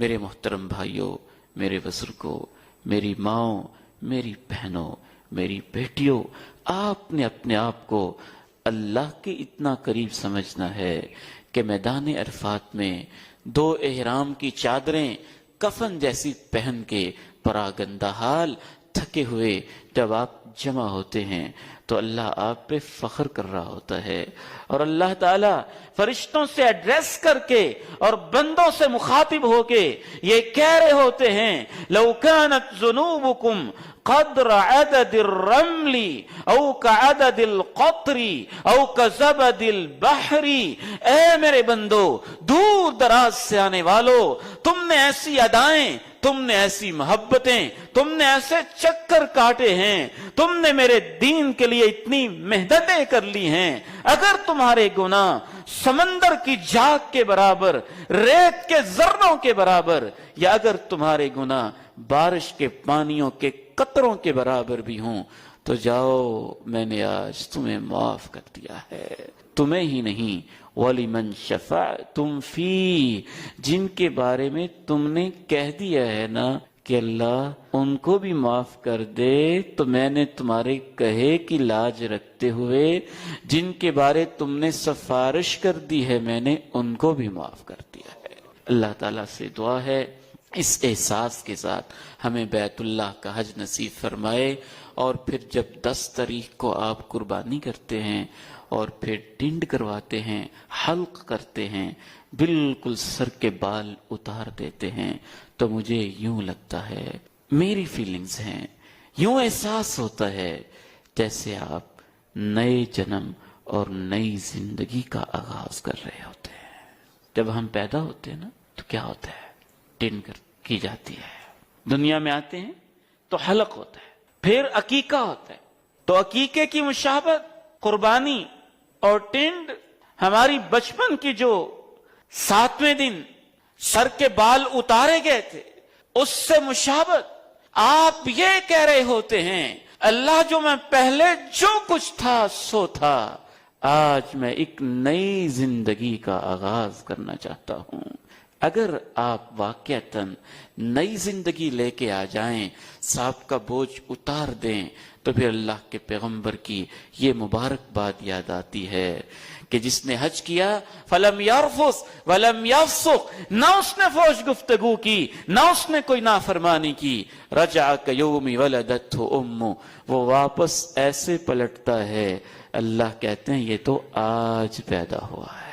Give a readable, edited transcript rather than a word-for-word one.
میرے محترم بھائیوں، میرے بزرگوں، میری ماؤں، میری بہنوں، میری بیٹیوں، آپ نے اپنے آپ کو اللہ کے اتنا قریب سمجھنا ہے کہ میدان عرفات میں 2 احرام کی چادریں کفن جیسی پہن کے پراگندہ حال تھکے ہوئے جب آپ جمع ہوتے ہیں تو اللہ آپ پہ فخر کر رہا ہوتا ہے، اور اللہ تعالیٰ فرشتوں سے ایڈریس کر کے اور بندوں سے مخاطب ہو کے یہ کہہ رہے ہوتے ہیں لو كانت ذنوبكم قدر عدد الرمل او كعدد القطر او كزبد البحر، اے میرے بندو، دور دراز سے آنے والو، تم نے ایسی ادائیں، تم نے ایسی محبتیں، تم نے ایسے چکر کاٹے ہیں، تم نے میرے دین کے لیے اتنی محنتیں کر لی ہیں، اگر تمہارے گناہ سمندر کی جھاگ کے برابر، ریت کے ذروں کے برابر، یا اگر تمہارے گناہ بارش کے پانیوں کے قطروں کے برابر بھی ہوں تو جاؤ، میں نے آج تمہیں معاف کر دیا ہے۔ تمہیں ہی نہیں، وَلِمَنْ شَفَعْتُمْ فِيهِ، جن کے بارے میں تم نے کہہ دیا ہے نا کہ اللہ ان کو بھی معاف کر دے، تو میں نے تمہارے کہے کی لاج رکھتے ہوئے جن کے بارے تم نے سفارش کر دی ہے میں نے ان کو بھی معاف کر دیا ہے۔ اللہ تعالیٰ سے دعا ہے اس احساس کے ساتھ ہمیں بیت اللہ کا حج نصیب فرمائے، اور پھر جب 10 تاریخ کو آپ قربانی کرتے ہیں اور پھر ٹنڈ کرواتے ہیں، حلق کرتے ہیں، بالکل سر کے بال اتار دیتے ہیں، تو مجھے یوں لگتا ہے، میری فیلنگز ہیں، یوں احساس ہوتا ہے جیسے آپ نئے جنم اور نئی زندگی کا آغاز کر رہے ہوتے ہیں۔ جب ہم پیدا ہوتے ہیں نا تو کیا ہوتا ہے، ٹنڈ کی جاتی ہے، دنیا میں آتے ہیں تو حلق ہوتا ہے، پھر عقیقہ ہوتا ہے، تو عقیقے کی مشابہت قربانی اور ٹنڈ ہماری بچپن کی جو 7ویں دن سر کے بال اتارے گئے تھے اس سے مشابہت۔ آپ یہ کہہ رہے ہوتے ہیں اللہ جو میں پہلے جو کچھ تھا سو تھا، آج میں ایک نئی زندگی کا آغاز کرنا چاہتا ہوں۔ اگر آپ واقعتاً نئی زندگی لے کے آ جائیں، سانپ کا بوجھ اتار دیں، تو پھر اللہ کے پیغمبر کی یہ مبارک بات یاد آتی ہے کہ جس نے حج کیا فلم یرفث ولم یفسق، نہ اس نے فحش گفتگو کی، نہ اس نے کوئی نافرمانی کی، رجع کیوم ولدتہ امہ، وہ واپس ایسے پلٹتا ہے اللہ کہتے ہیں یہ تو آج پیدا ہوا ہے۔